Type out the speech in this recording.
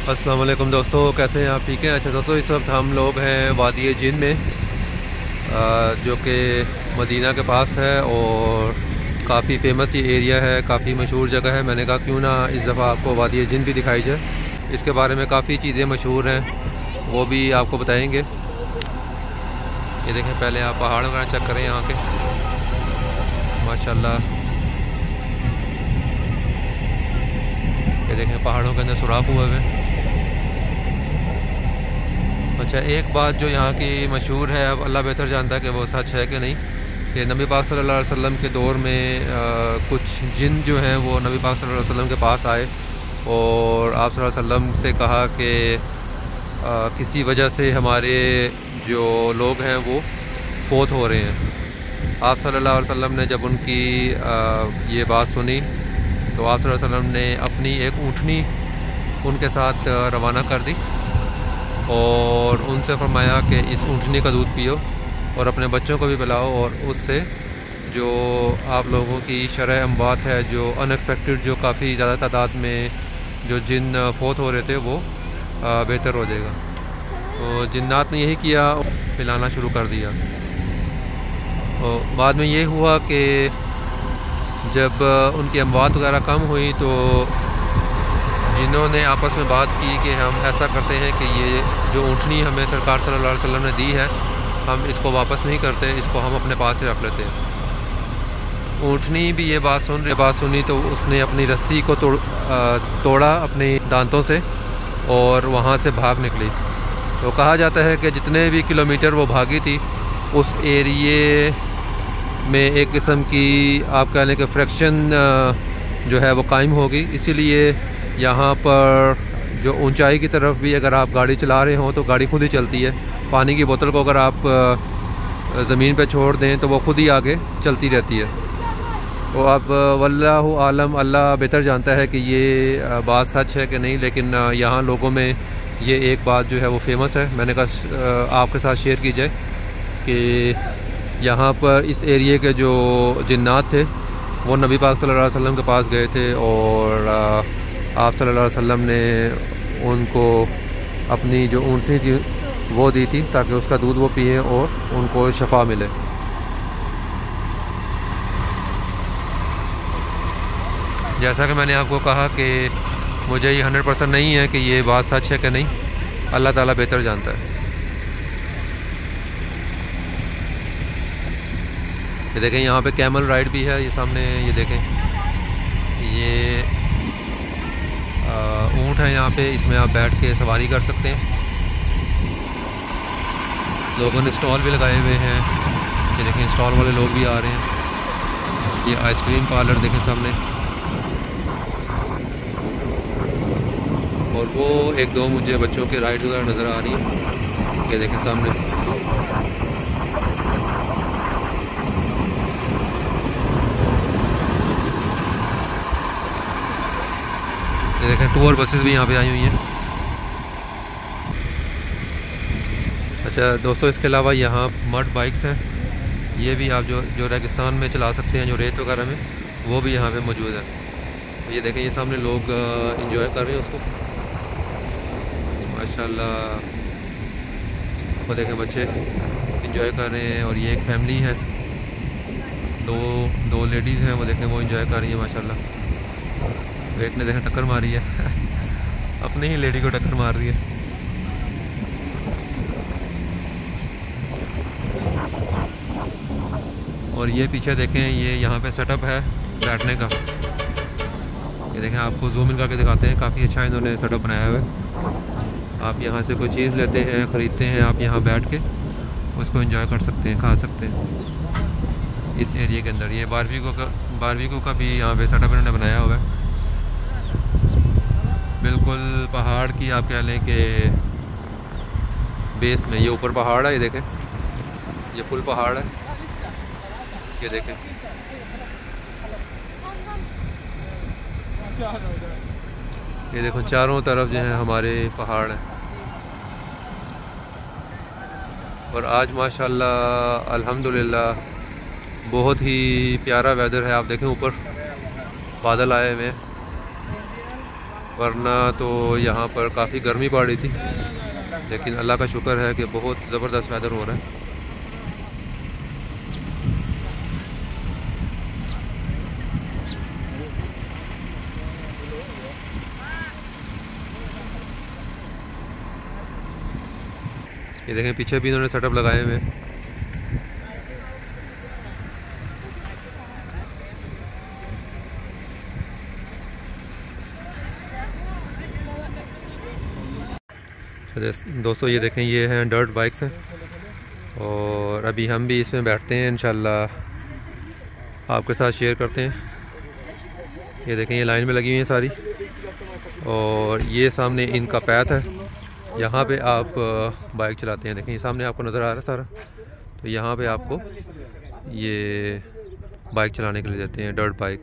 अस्सलाम वालेकुम दोस्तों, कैसे हैं आप? ठीक हैं? अच्छा दोस्तों, इस वक्त हम लोग हैं वादी जिन में, जो कि मदीना के पास है और काफ़ी फेमस ये एरिया है, काफ़ी मशहूर जगह है। मैंने कहा क्यों ना इस दफ़ा आपको वादी जिन भी दिखाई जाए। इसके बारे में काफ़ी चीज़ें मशहूर हैं, वो भी आपको बताएंगे। ये देखें, पहले आप पहाड़ वगैरह चेक करें यहाँ के, माशाल्लाह। ये देखें, पहाड़ों के अंदर सुराख हुए हुए। अच्छा, एक बात जो यहाँ की मशहूर है, अब अल्लाह बेहतर जानता है कि वो सच है कि नहीं, कि नबी पाक सल्लल्लाहु अलैहि वसल्लम के दौर में कुछ जिन जो हैं वो नबी पाक सल्लल्लाहु अलैहि वसल्लम के पास आए और आप सल्लल्लाहु अलैहि वसल्लम से कहा कि किसी वजह से हमारे जो लोग हैं वो फोत हो रहे हैं। आप सल्लल्लाहु अलैहि वसल्लम ने जब उनकी ये बात सुनी तो आप सल्लल्लाहु अलैहि वसल्लम ने अपनी एक ऊँटनी उनके साथ रवाना कर दी और उनसे फरमाया कि इस ऊँटनी का दूध पियो और अपने बच्चों को भी पिलाओ, और उससे जो आप लोगों की शरह अमवात है, जो अनएक्सपेक्टेड, जो काफ़ी ज़्यादा तादाद में जो जिन फोत हो रहे थे, वो बेहतर हो जाएगा। तो जिन्नात ने यही किया, पिलाना शुरू कर दिया। तो बाद में ये हुआ कि जब उनकी अमवात वगैरह कम हुई तो जिन्होंने आपस में बात की कि हम ऐसा करते हैं कि ये जो ऊँटनी हमें सरकार सल्लल्लाहु अलैहि वसल्लम ने दी है, हम इसको वापस नहीं करते, इसको हम अपने पास से रख लेते हैं। ऊँटनी भी ये बात सुनी तो उसने अपनी रस्सी को तोड़ा अपने दांतों से और वहाँ से भाग निकली। तो कहा जाता है कि जितने भी किलोमीटर वो भागी थी, उस एरिए में एक किस्म की आप कह लें कि फ्रैक्शन जो है वो कायम होगी। इसीलिए यहाँ पर जो ऊंचाई की तरफ भी अगर आप गाड़ी चला रहे हों तो गाड़ी खुद ही चलती है। पानी की बोतल को अगर आप ज़मीन पे छोड़ दें तो वो खुद ही आगे चलती रहती है। तो अब वल्लाहु आलम, अल्लाह बेहतर जानता है कि ये बात सच है कि नहीं, लेकिन यहाँ लोगों में ये एक बात जो है वो फेमस है। मैंने कहा आपके साथ शेयर की जाए कि यहाँ पर इस एरिए के जो जिन्नात थे वो नबी पाक सल्लल्लाहु अलैहि वसल्लम के पास गए थे और आप सल्लल्लाहु अलैहि वसल्लम ने उनको अपनी जो ऊँटनी थी वो दी थी ताकि उसका दूध वो पिए और उनको शफा मिले। जैसा कि मैंने आपको कहा कि मुझे ये 100% नहीं है कि ये बात सच है कि नहीं, अल्लाह ताला बेहतर जानता है। ये देखें, यहाँ पे कैमल राइड भी है, ये सामने ये देखें, ये ऊँट है यहाँ पे, इसमें आप बैठ के सवारी कर सकते हैं। लोगों ने स्टॉल भी लगाए हुए हैं, ये देखें, स्टॉल वाले लोग भी आ रहे हैं। ये आइसक्रीम पार्लर देखें सामने, और वो एक दो मुझे बच्चों के राइड्स वगैरह नज़र आ रही हैं। ये देखें सामने, ये देखें टूर बसेस भी यहाँ पे आई हुई हैं। अच्छा दोस्तों, इसके अलावा यहाँ मड बाइक्स हैं, ये भी आप जो रेगिस्तान में चला सकते हैं, जो रेत वगैरह में, वो भी यहाँ पे मौजूद है। ये देखें, ये सामने लोग इंजॉय कर रहे हैं उसको, माशाल्लाह। वो देखें, बच्चे इंजॉय कर रहे हैं और ये एक फैमिली है, दो लेडीज़ हैं, वो देखें वो इंजॉय कर रही है माशाल्लाह। वेट ने देखें टक्कर मारी है अपनी ही लेडी को टक्कर मार रही है। और ये पीछे देखें, ये यहाँ पे सेटअप है बैठने का। ये देखें, आपको जूम इन करके दिखाते हैं, काफ़ी अच्छा इन्होंने सेटअप बनाया हुआ है। आप यहाँ से कोई चीज़ लेते हैं, ख़रीदते हैं, आप यहाँ बैठ के उसको एंजॉय कर सकते हैं, खा सकते हैं इस एरिया के अंदर। ये बारबेक्यू का भी यहाँ पे सेटअप इन्होंने बनाया हुआ है। बिल्कुल पहाड़ की आप कह लें कि बेस में, ये ऊपर पहाड़ है, ये देखें, ये फुल पहाड़ है, ये देखें। ये देखो चारों तरफ जो है हमारे पहाड़ हैं। और आज माशाल्लाह अल्हम्दुलिल्लाह बहुत ही प्यारा वेदर है। आप देखें ऊपर बादल आए हुए हैं वरना तो यहाँ पर काफ़ी गर्मी पड़ रही थी, लेकिन अल्लाह का शुक्र है कि बहुत ज़बरदस्त वेदर हो रहा है। ये देखें पीछे भी इन्होंने सेटअप लगाए हुए हैं। दोस्तों ये देखें, ये हैं डर्ट बाइक्स हैं और अभी हम भी इसमें बैठते हैं, इंशाल्लाह आपके साथ शेयर करते हैं। ये देखें, ये लाइन में लगी हुई हैं सारी, और ये सामने इनका पैथ है, यहाँ पे आप बाइक चलाते हैं। देखें ये सामने आपको नज़र आ रहा है सारा, तो यहाँ पे आपको ये बाइक चलाने के लिए देते हैं, डर्ट बाइक।